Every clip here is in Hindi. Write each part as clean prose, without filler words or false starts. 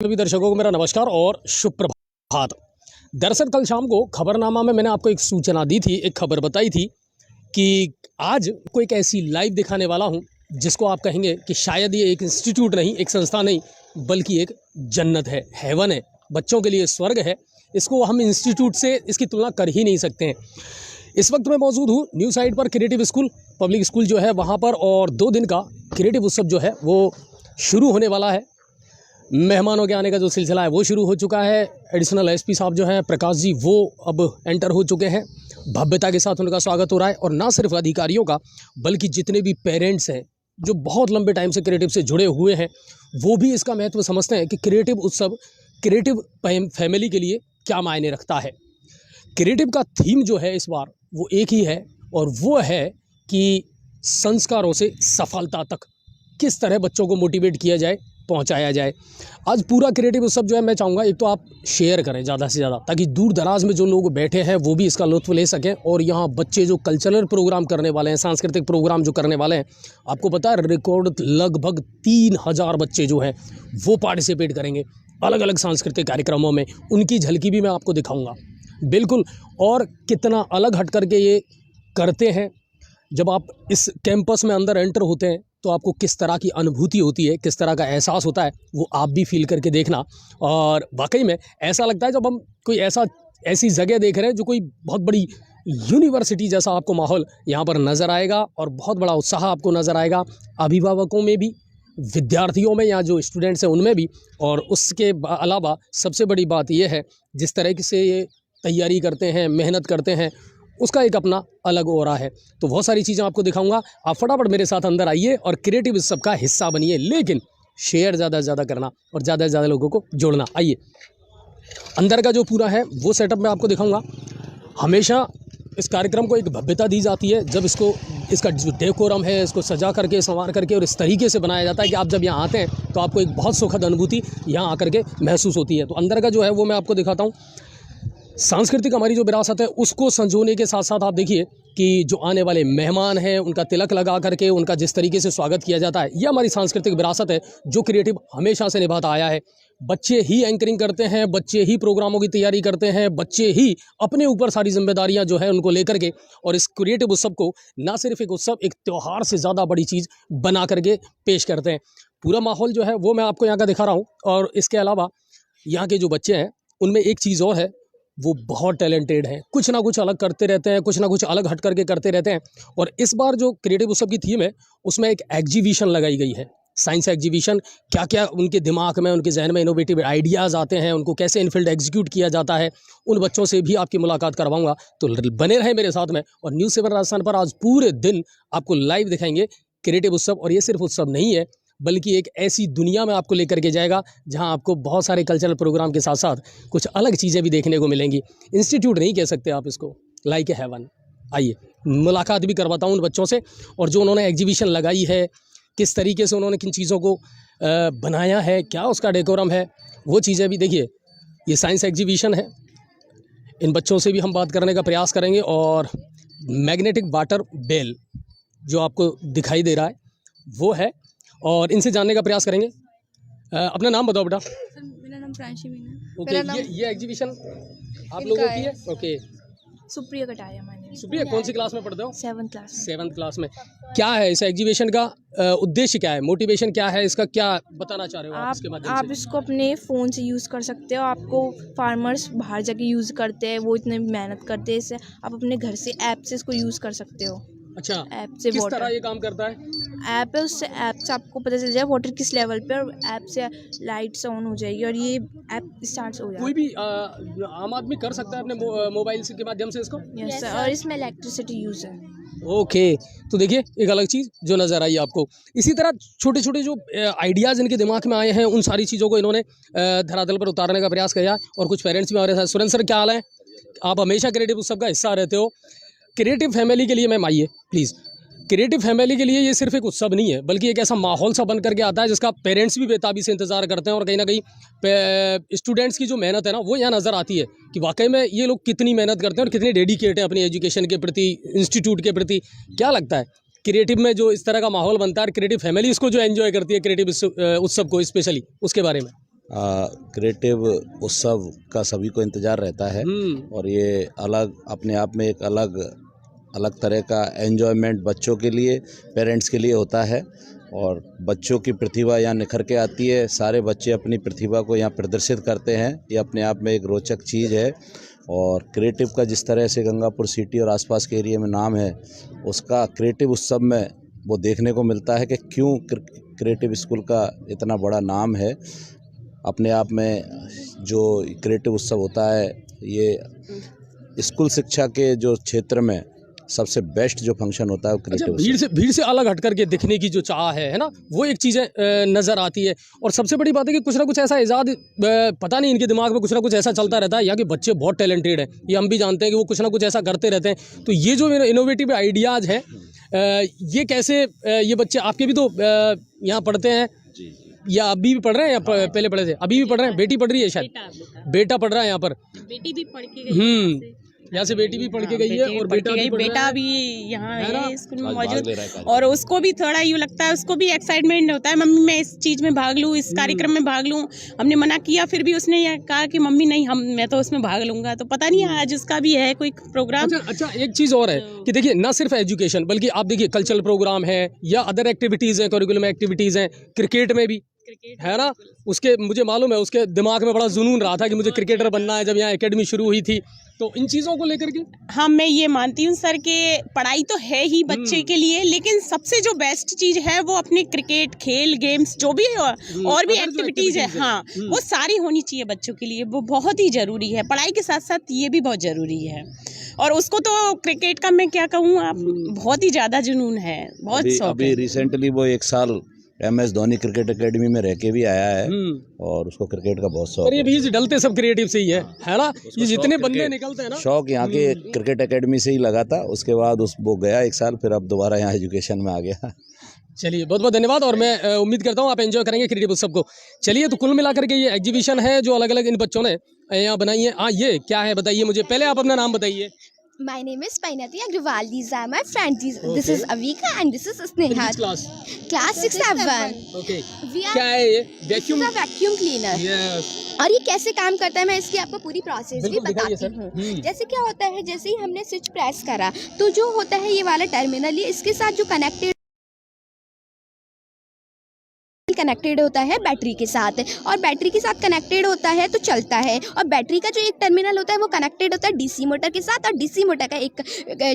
सभी दर्शकों को मेरा नमस्कार और शुभ प्रभात। दरअसल कल शाम को खबरनामा में मैंने आपको एक सूचना दी थी, एक खबर बताई थी कि आज कोई एक ऐसी लाइव दिखाने वाला हूं जिसको आप कहेंगे कि शायद ये एक इंस्टीट्यूट नहीं, एक संस्था नहीं, बल्कि एक जन्नत है, हेवन है, बच्चों के लिए स्वर्ग है। इसको हम इंस्टीट्यूट से इसकी तुलना कर ही नहीं सकते हैं। इस वक्त मैं मौजूद हूँ न्यू साइड पर, क्रिएटिव स्कूल, पब्लिक स्कूल जो है वहाँ पर, और 2 दिन का क्रिएटिव उत्सव जो है वो शुरू होने वाला है। मेहमानों के आने का जो सिलसिला है वो शुरू हो चुका है। एडिशनल एसपी साहब जो हैं प्रकाश जी, वो अब एंटर हो चुके हैं। भव्यता के साथ उनका स्वागत हो रहा है, और ना सिर्फ अधिकारियों का बल्कि जितने भी पेरेंट्स हैं जो बहुत लंबे टाइम से क्रिएटिव से जुड़े हुए हैं, वो भी इसका महत्व समझते हैं कि क्रिएटिव उत्सव क्रिएटिव फैमिली के लिए क्या मायने रखता है। क्रिएटिव का थीम जो है इस बार वो एक ही है, और वो है कि संस्कारों से सफलता तक किस तरह बच्चों को मोटिवेट किया जाए, पहुंचाया जाए। आज पूरा क्रिएटिव उत्सव जो है मैं चाहूँगा एक तो आप शेयर करें ज़्यादा से ज़्यादा, ताकि दूर दराज में जो लोग बैठे हैं वो भी इसका लुत्फ़ ले सकें। और यहाँ बच्चे जो कल्चरल प्रोग्राम करने वाले हैं, सांस्कृतिक प्रोग्राम जो करने वाले हैं, आपको पता है रिकॉर्ड लगभग 3000 बच्चे जो हैं वो पार्टिसिपेट करेंगे अलग अलग सांस्कृतिक कार्यक्रमों में। उनकी झलकी भी मैं आपको दिखाऊँगा बिल्कुल। और कितना अलग हट करके ये करते हैं। जब आप इस कैंपस में अंदर एंटर होते हैं तो आपको किस तरह की अनुभूति होती है, किस तरह का एहसास होता है, वो आप भी फील करके देखना। और वाकई में ऐसा लगता है जब हम कोई ऐसी जगह देख रहे हैं जो कोई बहुत बड़ी यूनिवर्सिटी जैसा आपको माहौल यहाँ पर नज़र आएगा, और बहुत बड़ा उत्साह आपको नज़र आएगा, अभिभावकों में भी, विद्यार्थियों में या जो स्टूडेंट्स हैं उनमें भी। और उसके अलावा सबसे बड़ी बात यह है, जिस तरह से ये तैयारी करते हैं, मेहनत करते हैं, उसका एक अपना अलग ऑरा है। तो बहुत सारी चीज़ें आपको दिखाऊंगा। आप फटाफट मेरे साथ अंदर आइए और क्रिएटिव इस सब का हिस्सा बनिए, लेकिन शेयर ज़्यादा से ज़्यादा करना और ज़्यादा से ज़्यादा लोगों को जोड़ना। आइए, अंदर का जो पूरा है वो सेटअप मैं आपको दिखाऊंगा। हमेशा इस कार्यक्रम को एक भव्यता दी जाती है जब इसका जो डेकोरम है, इसको सजा करके, संवार करके और इस तरीके से बनाया जाता है कि आप जब यहाँ आते हैं तो आपको एक बहुत सुखद अनुभूति यहाँ आकर के महसूस होती है। तो अंदर का जो है वो मैं आपको दिखाता हूँ। सांस्कृतिक हमारी जो विरासत है उसको संजोने के साथ साथ आप देखिए कि जो आने वाले मेहमान हैं उनका तिलक लगा करके उनका जिस तरीके से स्वागत किया जाता है, ये हमारी सांस्कृतिक विरासत है जो क्रिएटिव हमेशा से निभाता आया है। बच्चे ही एंकरिंग करते हैं, बच्चे ही प्रोग्रामों की तैयारी करते हैं, बच्चे ही अपने ऊपर सारी जिम्मेदारियां जो है उनको लेकर के, और इस क्रिएटिव उत्सव को ना सिर्फ एक उत्सव, एक त्यौहार से ज़्यादा बड़ी चीज़ बना करके पेश करते हैं। पूरा माहौल जो है वो मैं आपको यहाँ का दिखा रहा हूँ। और इसके अलावा यहाँ के जो बच्चे हैं उनमें एक चीज़ और है, वो बहुत टैलेंटेड हैं, कुछ ना कुछ अलग करते रहते हैं, कुछ ना कुछ अलग हट करके करते रहते हैं। और इस बार जो क्रिएटिव उत्सव की थीम है उसमें एक एग्जीबिशन लगाई गई है, साइंस एग्जीबिशन। क्या क्या उनके दिमाग में, उनके जहन में इनोवेटिव आइडियाज़ आते हैं, उनको कैसे इनफील्ड एग्जीक्यूट किया जाता है, उन बच्चों से भी आपकी मुलाकात करवाऊंगा। तो बने रहे मेरे साथ में, और न्यूज़ 7 राजस्थान पर आज पूरे दिन आपको लाइव दिखाएंगे क्रिएटिव उत्सव। और ये सिर्फ उत्सव नहीं है, बल्कि एक ऐसी दुनिया में आपको लेकर के जाएगा जहां आपको बहुत सारे कल्चरल प्रोग्राम के साथ साथ कुछ अलग चीज़ें भी देखने को मिलेंगी। इंस्टीट्यूट नहीं कह सकते आप इसको, लाइक ए हेवन। आइए, मुलाकात भी करवाता हूं उन बच्चों से, और जो उन्होंने एग्जीबिशन लगाई है, किस तरीके से उन्होंने किन चीज़ों को बनाया है, क्या उसका डेकोरम है, वो चीज़ें भी देखिए। ये साइंस एग्जीबिशन है। इन बच्चों से भी हम बात करने का प्रयास करेंगे। और मैग्नेटिक वाटर बेल जो आपको दिखाई दे रहा है वो है, और इनसे जानने का प्रयास करेंगे। अपना नाम बताओ बेटा। सर, मेरा नाम प्रांशी मीना। ओके, ये एग्जीबिशन आप लोगों की है? ओके, सुप्रिया कटारिया मानी। सुप्रिया कौन सी क्लास में पढ़ते हो? 7th class. 7th क्लास में। क्या है इस एग्जीबिशन का उद्देश्य, क्या है, मोटिवेशन क्या है इसका, क्या बताना चाह रहे हो आप इसके माध्यम से? आप इसको अपने फ़ोन से यूज़ कर सकते हो। आपको फार्मर्स बाहर जाके यूज़ करते हैं, वो इतने मेहनत करते हैं, इससे आप अपने घर से ऐप से इसको यूज़ कर सकते हो। अच्छा, ऐप से किस वाटर तरह ये काम करता है? ऐप है, उससे ऐप से आपको पता चल जाए वाटर किस लेवल पे, और ऐप से लाइट्स ऑन हो जाएगी और ये ऐप स्टार्ट हो जाएगा। कोई भी आम आदमी कर सकता है अपने मोबाइल से के माध्यम से इसको? यस सर, और इसमें इलेक्ट्रिसिटी यूज़ है। ओके, तो देखिए एक अलग चीज़ जो नज़र आई आपको। इसी तरह छोटे छोटे जो आइडियाज़ इनके दिमाग में आए हैं, उन सारी चीज़ों को इन्होंने धरातल पर उतारने का प्रयास किया। और कुछ पेरेंट्स भी हमारे साथ। सुरेंद्र सर, क्या हाल है? आप हमेशा क्रिएटिव उत्सव का हिस्सा रहते हो। क्रिएटिव फैमिली के लिए मैम आइए प्लीज़। क्रिएटिव फैमिली के लिए ये सिर्फ एक उत्सव नहीं है, बल्कि एक ऐसा माहौल सा बन करके आता है जिसका पेरेंट्स भी बेताबी से इंतजार करते हैं। और कहीं ना कहीं स्टूडेंट्स की जो मेहनत है ना, वो यहाँ नज़र आती है कि वाकई में ये लोग कितनी मेहनत करते हैं और कितने डेडिकेट हैं अपनी एजुकेशन के प्रति, इंस्टीट्यूट के प्रति। क्या लगता है क्रिएटिव में जो इस तरह का माहौल बनता है, क्रिएटिव फैमिली इसको जो एंजॉय करती है, क्रिएटिव उत्सव को स्पेशली, उसके बारे में? क्रिएटिव उत्सव का सभी को इंतज़ार रहता है और ये अलग अपने आप में एक अलग तरह का एन्जॉयमेंट बच्चों के लिए, पेरेंट्स के लिए होता है और बच्चों की प्रतिभा यहाँ निखर के आती है। सारे बच्चे अपनी प्रतिभा को यहाँ प्रदर्शित करते हैं। ये अपने आप में एक रोचक चीज़ है और क्रिएटिव का जिस तरह से गंगापुर सिटी और आसपास के एरिया में नाम है, उसका क्रिएटिव उत्सव में वो देखने को मिलता है कि क्यों क्रिएटिव स्कूल का इतना बड़ा नाम है। अपने आप में जो क्रिएटिव उत्सव होता है, ये स्कूल शिक्षा के जो क्षेत्र में सबसे बेस्ट जो फंक्शन होता है वो क्रिएटिव भीड़ से अलग हट करके दिखने की जो चाह है ना, वो एक चीज़ें नज़र आती है। और सबसे बड़ी बात है कि कुछ ना कुछ ऐसा इजाद पता नहीं, इनके दिमाग में कुछ ना कुछ ऐसा चलता रहता है। यहाँ के बच्चे बहुत टैलेंटेड हैं, ये हम भी जानते हैं कि वो कुछ ना कुछ ऐसा करते रहते हैं। तो ये जो इनोवेटिव आइडियाज़ हैं, ये कैसे ये बच्चे आपके भी तो यहाँ पढ़ते हैं या अभी भी पढ़ रहे हैं या पहले पढ़े थे? अभी भी पढ़ रहे हैं? बेटी पढ़ रही है शायद? बेटा पढ़ रहा है यहाँ पर? बेटी भी पढ़ के गई यहाँ से बेटी भी पढ़ के गई है और बेटा भी यहाँ है स्कूल में मौजूद। और उसको भी थोड़ा यूँ लगता है, उसको भी एक्साइटमेंट होता है, मम्मी मैं इस चीज़ में भाग लूँ, इस कार्यक्रम में भाग लूँ। हमने मना किया, फिर भी उसने यह कहा कि मम्मी नहीं, मैं तो उसमें भाग लूँगा। तो पता नहीं आज उसका भी है कोई प्रोग्राम। अच्छा, एक चीज़ और है कि देखिए, ना सिर्फ एजुकेशन बल्कि आप देखिए कल्चरल प्रोग्राम है या अदर एक्टिविटीज़ हैं, करिकुलम एक्टिविटीज़ हैं, क्रिकेट में भी है ना। उसके मुझे मालूम है, उसके दिमाग में बड़ा जुनून रहा था कि मुझे क्रिकेटर बनना है जब यहाँ एकेडमी शुरू हुई थी। तो इन चीज़ों को लेकर के हाँ, मैं ये मानती हूँ सर कि पढ़ाई तो है ही बच्चे के लिए, लेकिन सबसे जो बेस्ट चीज़ है वो अपने क्रिकेट, खेल, गेम्स जो भी है और भी एक्टिविटीज़ है, हाँ, वो सारी होनी चाहिए बच्चों के लिए। वो बहुत ही ज़रूरी है, पढ़ाई के साथ साथ ये भी बहुत ज़रूरी है। और उसको तो क्रिकेट का मैं क्या कहूँ, आप बहुत ही ज़्यादा जुनून है, बहुत शौक है। अभी रिसेंटली वो 1 साल MS धोनी क्रिकेट एकेडमी में रह के भी आया है और उसको क्रिकेट का बहुत शौक है। ये बीज डलते सब क्रिएटिव से ही है ना। ये जितने बंदे निकलते हैं ना, शौक यहाँ के क्रिकेट एकेडमी से ही लगा था। उसके बाद वो गया 1 साल, फिर अब दोबारा यहाँ एजुकेशन में आ गया। चलिए, बहुत बहुत धन्यवाद और मैं उम्मीद करता हूँ आप एंजॉय करेंगे क्रिएटिव उत्सव को। चलिए, तो कुल मिलाकर के ये एग्जीबिशन है जो अलग अलग इन बच्चों ने यहाँ बनाई है। हाँ, ये क्या है बताइए मुझे, पहले आप अपना नाम बताइए। My name is Painati Agrawal. These are my friends. This is Avika and this is Sneha. Which class? Class 6-7. Okay. We are क्या है ये? Vacuum? this is a vacuum cleaner. Yes. और ये कैसे काम करता है मैं इसकी आपको पूरी प्रोसेस भी बिल्कुल दिखाइए बताती सर। हूँ। जैसे क्या होता है, जैसे ही हमने स्विच प्रेस करा तो जो होता है ये वाला टर्मिनल, ये इसके साथ जो कनेक्टेड होता है बैटरी के साथ, और बैटरी के साथ कनेक्टेड होता है तो चलता है। और बैटरी का जो एक टर्मिनल होता है वो कनेक्टेड होता है डीसी मोटर के साथ, और डीसी मोटर का एक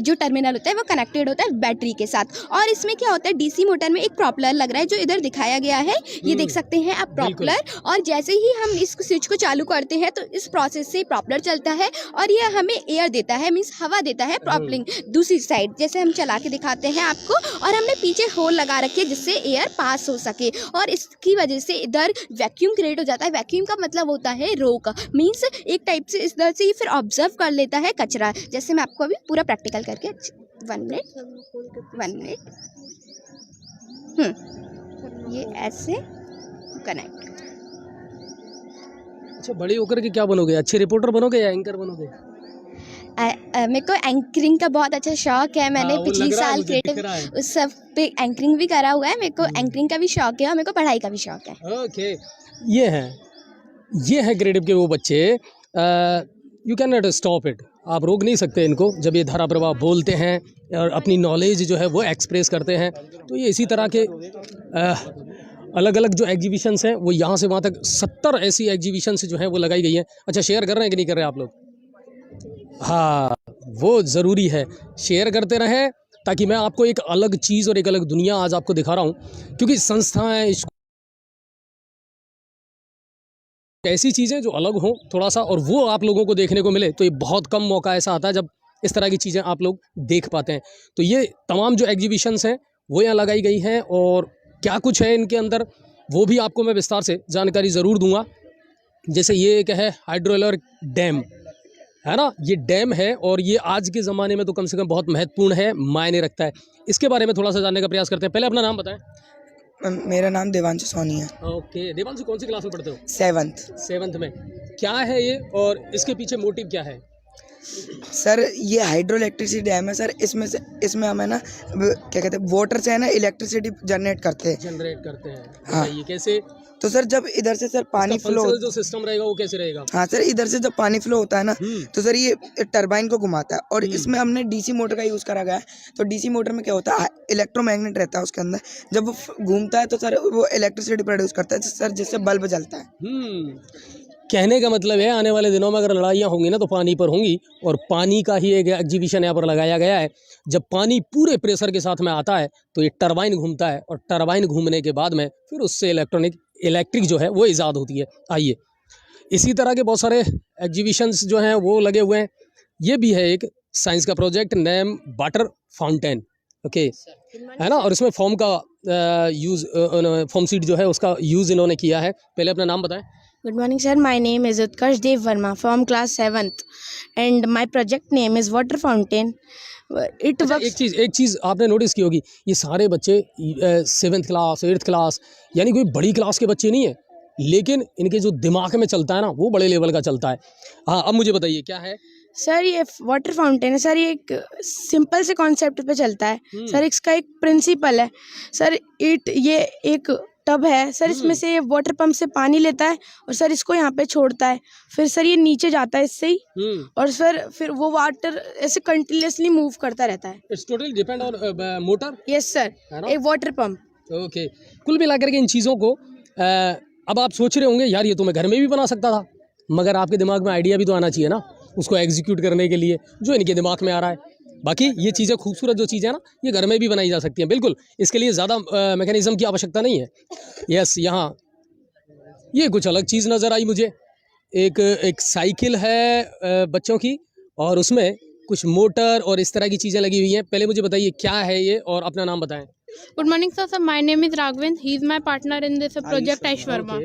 जो टर्मिनल होता है वो कनेक्टेड होता है बैटरी के साथ। और इसमें क्या होता है, डीसी मोटर में एक प्रॉपलर लग रहा है जो इधर दिखाया गया है, ये देख सकते हैं आप प्रॉपलर। और जैसे ही हम इस स्विच को चालू करते हैं तो इस प्रोसेस से प्रॉपलर चलता है और ये हमें एयर देता है, मीन्स हवा देता है प्रॉपलिंग। दूसरी साइड जैसे हम चला के दिखाते हैं आपको, और हमने पीछे होल लगा रखे है जिससे एयर पास हो सके, और इसकी वजह से इधर वैक्यूम क्रिएट हो जाता है। वैक्यूम का मतलब होता है रोक, मीन्स एक टाइप से इधर से ही फिर ऑब्जर्व कर लेता है कचरा। जैसे मैं आपको अभी पूरा प्रैक्टिकल करके 1 मिनट ये ऐसे कनेक्ट। अच्छा, बड़ी होकर के क्या बनोगे? अच्छे रिपोर्टर बनोगे या एंकर बनोगे? मेरे को एंकरिंग का बहुत अच्छा शौक है। मैंने पिछली साल क्रिएटिव उस सब पे एंकरिंग भी करा हुआ है। मेरे को एंकरिंग का भी शौक है और मेरे को पढ़ाई का भी शौक है। ओके, ये है क्रिएटिव के वो बच्चे। You can not stop it, आप रोक नहीं सकते इनको जब ये धारा प्रवाह बोलते हैं और अपनी नॉलेज जो है वो एक्सप्रेस करते हैं। तो ये इसी तरह के अलग अलग जो एग्जीबिशंस हैं वो यहाँ से वहाँ तक 70 ऐसी एग्जीबिशंस जो हैं वो लगाई गई हैं। अच्छा, शेयर कर रहे हैं कि नहीं कर रहे आप लोग? हाँ, वो ज़रूरी है, शेयर करते रहें ताकि मैं आपको एक अलग चीज़ और एक अलग दुनिया आज आपको दिखा रहा हूँ। क्योंकि संस्थाएं ऐसी चीज़ें जो अलग हों थोड़ा सा, और वो आप लोगों को देखने को मिले, तो ये बहुत कम मौका ऐसा आता है जब इस तरह की चीज़ें आप लोग देख पाते हैं। तो ये तमाम जो एग्जीबिशंस हैं वो यहाँ लगाई गई हैं, और क्या कुछ है इनके अंदर वो भी आपको मैं विस्तार से जानकारी ज़रूर दूंगा। जैसे ये एक है हाइड्रोइलेक्ट्रिक डैम, है ना, ये डैम है और ये आज के ज़माने में तो कम से कम बहुत महत्वपूर्ण है, मायने रखता है। इसके बारे में थोड़ा सा जानने का प्रयास करते हैं। पहले अपना नाम बताएं। मेरा नाम देवांशु सोनी है। ओके, देवांशु कौन सी क्लास में पढ़ते हो? 7th। 7th में। क्या है ये और इसके पीछे मोटिव क्या है? सर ये हाइड्रो इलेक्ट्रिसिटी डैम है सर, इसमें हमें ना क्या कहते हैं, वाटर से है ना इलेक्ट्रिसिटी जनरेट करते हैं। हाँ, ये कैसे? तो सर जब इधर से सर पानी फ्लो, जो सिस्टम रहेगा वो कैसे रहेगा? हाँ सर, इधर से जब पानी फ्लो होता है ना, तो सर ये टरबाइन को घुमाता है, और इसमें हमने डीसी मोटर का यूज़ करा गया है। तो डीसी मोटर में क्या होता है, इलेक्ट्रोमैग्नेट रहता है उसके अंदर, जब वो घूमता है तो सर वो इलेक्ट्रिसिटी प्रोड्यूस करता है सर, जिससे बल्ब जलता है। कहने का मतलब है आने वाले दिनों में अगर लड़ाइयाँ होंगी ना तो पानी पर होंगी, और पानी का ही एक एग्जीबिशन यहाँ पर लगाया गया है। जब पानी पूरे प्रेशर के साथ में आता है तो ये टरबाइन घूमता है, और टरबाइन घूमने के बाद में फिर उससे इलेक्ट्रिक जो है वो ईजाद होती है। आइए, इसी तरह के बहुत सारे एग्जीबिशंस जो हैं वो लगे हुए हैं। ये भी है एक साइंस का project, name water fountain, okay, है ना। और इसमें फॉर्म का फॉर्म सीड जो है उसका यूज़ इन्होंने किया है। पहले अपना नाम बताएं। Good morning, sir. My name is Utkarsh Dev Verma from class 7th, and my project name is Water Fountain. It अच्छा, works. एक चीज़ आपने नोटिस की होगी, ये सारे बच्चे 7th क्लास 8th क्लास यानी कोई बड़ी क्लास के बच्चे नहीं है, लेकिन इनके जो दिमाग में चलता है ना वो बड़े लेवल का चलता है। हाँ, अब मुझे बताइए क्या है? सर ये वाटर फाउंटेन है सर, ये एक सिंपल से कॉन्सेप्ट पे चलता है सर। इसका एक प्रिंसिपल है सर, ये एक टब है सर, इसमें से वाटर पंप से पानी लेता है और सर इसको यहाँ पे छोड़ता है, फिर सर ये नीचे जाता है इससे ही, और सर फिर वो वाटर ऐसे कंटिन्यूअसली मूव करता रहता है। It's totally depend on motor. Yes sir, एक वाटर पंप। ओके, कुल मिलाकर के इन चीज़ों को अब आप सोच रहे होंगे यार ये तो मैं घर में भी बना सकता था, मगर आपके दिमाग में आइडिया भी तो आना चाहिए ना उसको एग्जीक्यूट करने के लिए, जो इनके दिमाग में आ रहा है। बाकी ये चीज़ें खूबसूरत जो चीज़ें हैं ना ये घर में भी बनाई जा सकती हैं, बिल्कुल, इसके लिए ज़्यादा मैकेनिज्म की आवश्यकता नहीं है। यस, यहाँ ये कुछ अलग चीज़ नज़र आई मुझे, एक साइकिल है बच्चों की, और उसमें कुछ मोटर और इस तरह की चीज़ें लगी हुई हैं। पहले मुझे बताइए क्या है ये, और अपना नाम बताएं। Good morning sir. Sir my name is Raghavendra, he is my partner in this project Aish Verma.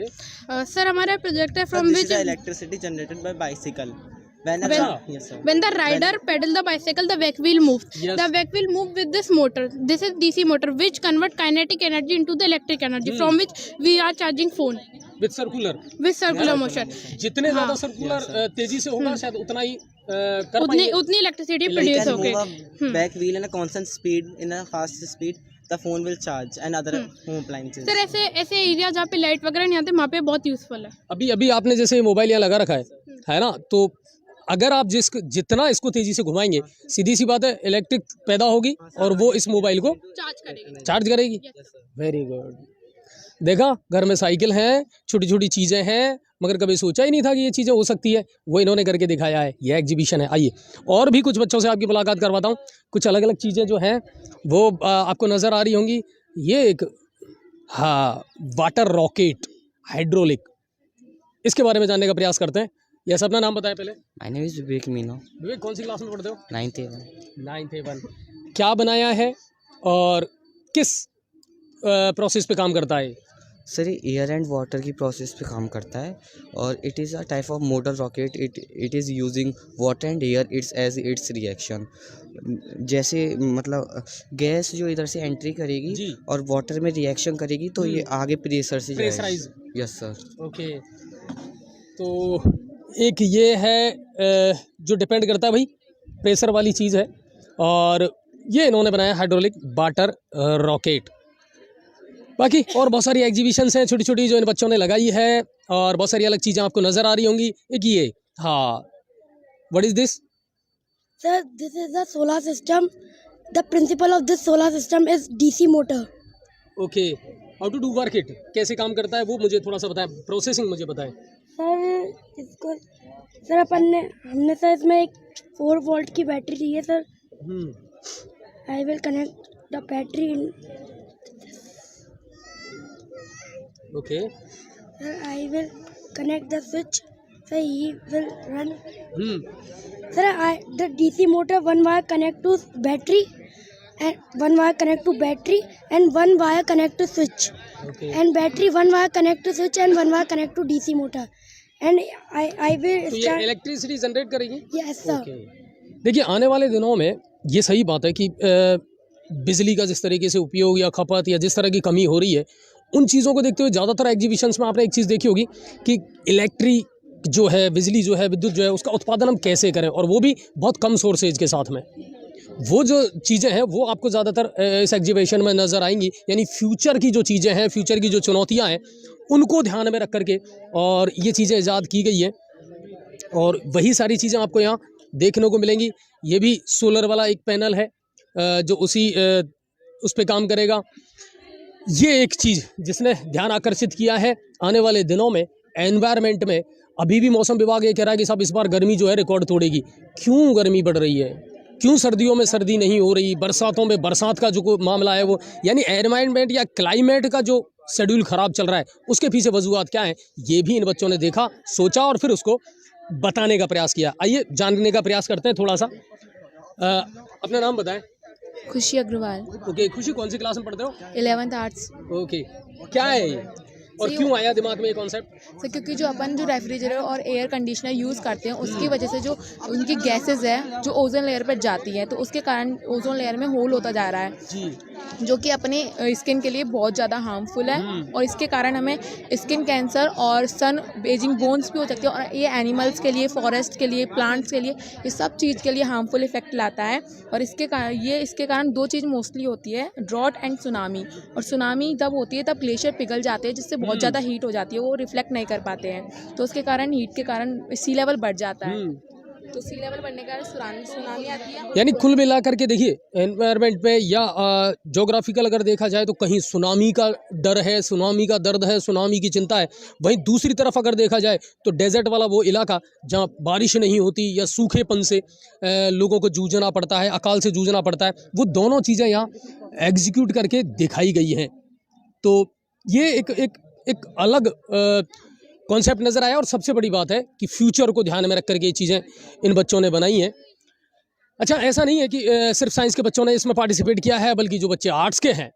Sir हमारा प्रोजेक्ट है from which electricity generated by bicycle. When the rider pedal the bicycle, the back wheel moves. Yes. The back wheel move with this motor. This is DC motor which convert kinetic energy into the electric energy from which we are charging phone with circular motion. जितने ज़्यादा सर्कुलर तेजी से होगा शायद उतना ही कर पाएंगे। उतनी इलेक्ट्रिसिटी प्रोड्यूस होगी। back wheel in a constant speed, in a fast speed, the phone will charge and other home appliances. Sir ऐसे एरिया जहाँ पे लाइट वगैरह नहीं आते वहाँ पे बहुत यूजफुल है। अभी आपने जैसे मोबाइल यहाँ लगा रखा है ना, तो अगर आप जितना इसको तेजी से घुमाएंगे, सीधी सी बात है इलेक्ट्रिक पैदा होगी और वो इस मोबाइल को चार्ज करेगी। Very good. देखा, घर में साइकिल है, छोटी छोटी चीज़ें हैं, मगर कभी सोचा ही नहीं था कि ये चीज़ें हो सकती है, वो इन्होंने करके दिखाया है। ये एग्जीबिशन है। आइए और भी कुछ बच्चों से आपकी मुलाकात करवाता हूँ। कुछ अलग अलग चीज़ें जो हैं वो आपको नज़र आ रही होंगी। ये एक वाटर रॉकेट हाइड्रोलिक, इसके बारे में जानने का प्रयास करते हैं। यस, अपना नाम बताएं पहले। My name is Vivek Meena. विवेक, कौन सी क्लास में पढ़ते हो? 9th A1. 9th A1। क्या बनाया है और किस प्रोसेस पे काम करता है? सर ये एयर एंड वाटर की प्रोसेस पे काम करता है, और it is a type of motor rocket. It is using water and air it's as its reaction. जैसे मतलब गैस जो इधर से एंट्री करेगी और वाटर में रिएक्शन करेगी तो ये आगे प्रेशर से प्रेशराइज। Yes sir. ओके, तो एक ये है जो डिपेंड करता है भाई प्रेशर वाली चीज़ है, और ये इन्होंने बनाया हाइड्रोलिक वाटर रॉकेट। बाकी और बहुत सारी एग्जीबिशंस हैं छोटी छोटी जो इन बच्चों ने लगाई है, और बहुत सारी अलग चीज़ें आपको नज़र आ रही होंगी। एक ये, what is this? Sir, this is the solar system. The principle of this solar system is DC motor. Okay, how to do work it, कैसे काम करता है वो मुझे थोड़ा सा बताएं, प्रोसेसिंग मुझे बताएं। सर इसको हमने सर इसमें एक 4 वोल्ट की बैटरी ली है sir. I will connect the battery in. Okay sir I will connect the switch. Sir he will run. Sir the DC motor 1 wire connect to battery and 1 wire connect to battery and 1 wire connect to switch. Okay. And battery 1 wire connect to switch and 1 wire connect to DC motor. And I will तो ये start. इलेक्ट्रिसिटी जनरेट करेगी? Yes sir. देखिए, आने वाले दिनों में ये सही बात है कि बिजली का जिस तरीके से उपयोग या खपत या जिस तरह की कमी हो रही है, उन चीज़ों को देखते हुए ज़्यादातर एग्जीबिशंस में आपने एक चीज़ देखी होगी कि जो है बिजली जो है विद्युत जो है उसका उत्पादन हम कैसे करें, और वो भी बहुत कम सोर्सेज के साथ में। वो जो चीज़ें हैं वो आपको ज़्यादातर इस एग्जीबिशन में नज़र आएंगी, यानी फ्यूचर की जो चीज़ें हैं, फ्यूचर की जो चुनौतियां हैं उनको ध्यान में रख करके और ये चीज़ें ईजाद की गई है, और वही सारी चीज़ें आपको यहाँ देखने को मिलेंगी। ये भी सोलर वाला एक पैनल है जो उस पे काम करेगा। ये एक चीज़ जिसने ध्यान आकर्षित किया है आने वाले दिनों में एनवायरनमेंट में। अभी भी मौसम विभाग ये कह रहा है कि साहब इस बार गर्मी जो है रिकॉर्ड तोड़ेगी। क्यों गर्मी बढ़ रही है, क्यों सर्दियों में सर्दी नहीं हो रही, बरसातों में बरसात का जो कोई मामला है वो, यानी एनवायरनमेंट या क्लाइमेट का जो शेड्यूल ख़राब चल रहा है उसके पीछे वजूहात क्या हैं, ये भी इन बच्चों ने देखा, सोचा और फिर उसको बताने का प्रयास किया। आइए जानने का प्रयास करते हैं थोड़ा सा। अपना नाम बताएं। खुशी अग्रवाल, ओके, खुशी कौन सी क्लास में पढ़ते हो? 11th arts. ओके, क्या है ये और क्यों आया दिमाग में ये कॉन्सेप्ट? सर क्योंकि जो अपन जो रेफ्रिजरेटर और एयर कंडीशनर यूज़ करते हैं उसकी वजह से जो उनकी गैसेस है जो ओजोन लेयर पर जाती हैं, तो उसके कारण ओजोन लेयर में होल होता जा रहा है जी, जो कि अपने स्किन के लिए बहुत ज़्यादा हार्मफुल है, और इसके कारण हमें स्किन कैंसर और सन बेजिंग बोन्स भी हो सकते हैं, और ये एनिमल्स के लिए, फॉरेस्ट के लिए, प्लांट्स के लिए, ये सब चीज़ के लिए हार्मफुल इफेक्ट लाता है। और इसके कारण दो चीज़ मोस्टली होती है, ड्रॉट एंड सुनामी। और सुनामी जब होती है तब ग्लेशियर पिघल जाते हैं जिससे बहुत ज़्यादा हीट हो जाती है, वो रिफ्लेक्ट नहीं कर पाते हैं, तो उसके कारण हीट के कारण सी लेवल बढ़ जाता है, तो सी लेवल बढ़ने के कारण सुनामी आती है। यानी कुल मिलाकर के देखिए एनवायरनमेंट पे या ज्योग्राफिकल अगर देखा जाए तो कहीं सुनामी का डर है, सुनामी का दर्द है, सुनामी की चिंता है। वहीं दूसरी तरफ अगर देखा जाए तो डेजर्ट वाला वो इलाका जहाँ बारिश नहीं होती या सूखेपन से लोगों को जूझना पड़ता है, अकाल से जूझना पड़ता है, वो दोनों चीज़ें यहाँ एग्जीक्यूट करके दिखाई गई हैं। तो ये एक अलग कॉन्सेप्ट नज़र आया, और सबसे बड़ी बात है कि फ्यूचर को ध्यान में रख करके ये चीज़ें इन बच्चों ने बनाई हैं। अच्छा, ऐसा नहीं है कि सिर्फ साइंस के बच्चों ने इसमें पार्टिसिपेट किया है, बल्कि जो बच्चे आर्ट्स के हैं,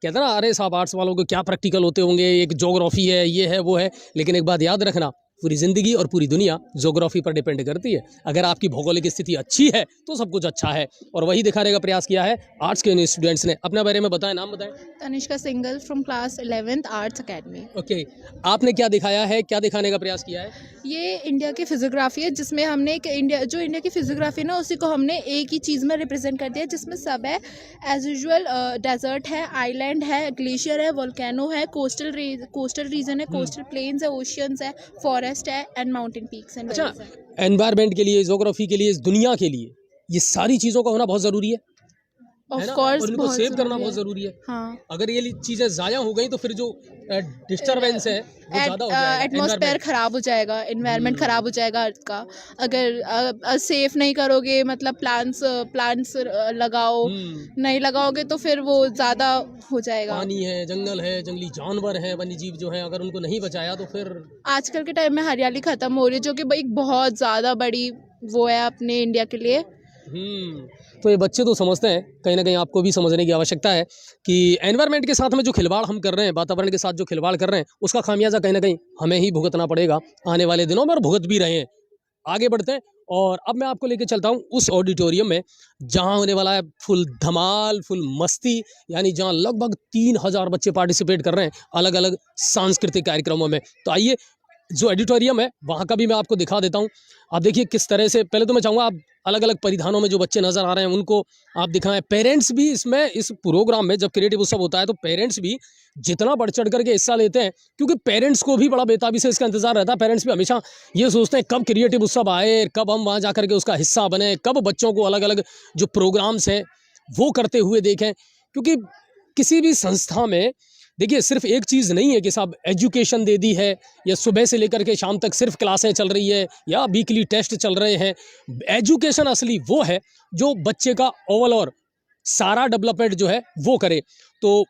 कहते हैं ना अरे साहब आर्ट्स वालों को क्या प्रैक्टिकल होते होंगे, एक ज्योग्राफी है, ये है, वो है, लेकिन एक बात याद रखना, पूरी ज़िंदगी और पूरी दुनिया ज्योग्राफी पर डिपेंड करती है। अगर आपकी भौगोलिक स्थिति अच्छी है तो सब कुछ अच्छा है, और वही दिखाने का प्रयास किया है आर्ट्स के इन स्टूडेंट्स ने। अपने बारे में बताएं, नाम बताएं। Tanishka single from class 11th arts academy. Okay, आपने क्या दिखाया है, क्या दिखाने का प्रयास किया है? ये इंडिया की फिजियोग्राफी है, जिसमें हमने इंडिया की फिजियोग्राफी है ना, उसी को हमने एक ही चीज़ में रिप्रेजेंट कर दिया, जिसमें सब है एज यूजुअल। डेजर्ट है, आइलैंड है, ग्लेशियर है, वोल्केनो है, कोस्टल रीजन है, कोस्टल प्लेन्स है, ओशियंस है, फॉरेस्ट है एंड माउंटेन पीक्स एंड। अच्छा, एनवायरनमेंट के लिए, ज्योग्राफी के लिए, इस दुनिया के लिए ये सारी चीज़ों का होना बहुत ज़रूरी है, ऑफ है ना? कोर्स और इनको सेव करना बहुत ज़रूरी है। हाँ, अगर ये चीज़ें ज़ाया हो गई तो फिर जो डिस्टर्बेंस है वो ज़्यादा हो जाएगा, एटमॉस्फेयर खराब हो जाएगा, एनवायरनमेंट खराब हो जाएगा अर्थ का। अगर सेफ नहीं करोगे, मतलब प्लांट्स लगाओ, नहीं लगाओगे तो फिर वो ज़्यादा हो जाएगा। पानी है, जंगल है, जंगली जानवर हैं, वन्य जीव जो हैं, अगर उनको नहीं बचाया तो फिर आजकल के टाइम में हरियाली ख़त्म हो रही है, जो कि एक बहुत ज़्यादा बड़ी वो है अपने इंडिया के लिए। तो ये बच्चे तो समझते हैं, कहीं ना कहीं आपको भी समझने की आवश्यकता है कि एनवायरनमेंट के साथ में जो खिलवाड़ हम कर रहे हैं, वातावरण के साथ जो खिलवाड़ कर रहे हैं, उसका खामियाजा कहीं ना कहीं हमें ही भुगतना पड़ेगा आने वाले दिनों में, और भुगत भी रहे हैं। आगे बढ़ते हैं, और अब मैं आपको लेके चलता हूँ उस ऑडिटोरियम में जहाँ होने वाला है फुल धमाल, फुल मस्ती, यानी जहाँ लगभग 3000 बच्चे पार्टिसिपेट कर रहे हैं अलग अलग सांस्कृतिक कार्यक्रमों में। तो आइए, जो ऑडिटोरियम है वहाँ का भी मैं आपको दिखा देता हूँ। आप देखिए किस तरह से, पहले तो मैं चाहूँगा आप अलग अलग परिधानों में जो बच्चे नज़र आ रहे हैं उनको आप दिखाएं। पेरेंट्स भी इसमें, इस प्रोग्राम में जब क्रिएटिव उत्सव होता है तो पेरेंट्स भी जितना बढ़ चढ़ करके हिस्सा लेते हैं, क्योंकि पेरेंट्स को भी बड़ा बेताबी से इसका इंतजार रहता है। पेरेंट्स भी हमेशा ये सोचते हैं कब क्रिएटिव उत्सव आए, कब हम वहाँ जा करके उसका हिस्सा बने, कब बच्चों को अलग अलग जो प्रोग्राम्स हैं वो करते हुए देखें। क्योंकि किसी भी संस्था में देखिए सिर्फ एक चीज़ नहीं है कि साहब एजुकेशन दे दी है, या सुबह से लेकर के शाम तक सिर्फ क्लासें चल रही है, या वीकली टेस्ट चल रहे हैं। एजुकेशन असली वो है जो बच्चे का ओवरऑल सारा डेवलपमेंट जो है वो करे। तो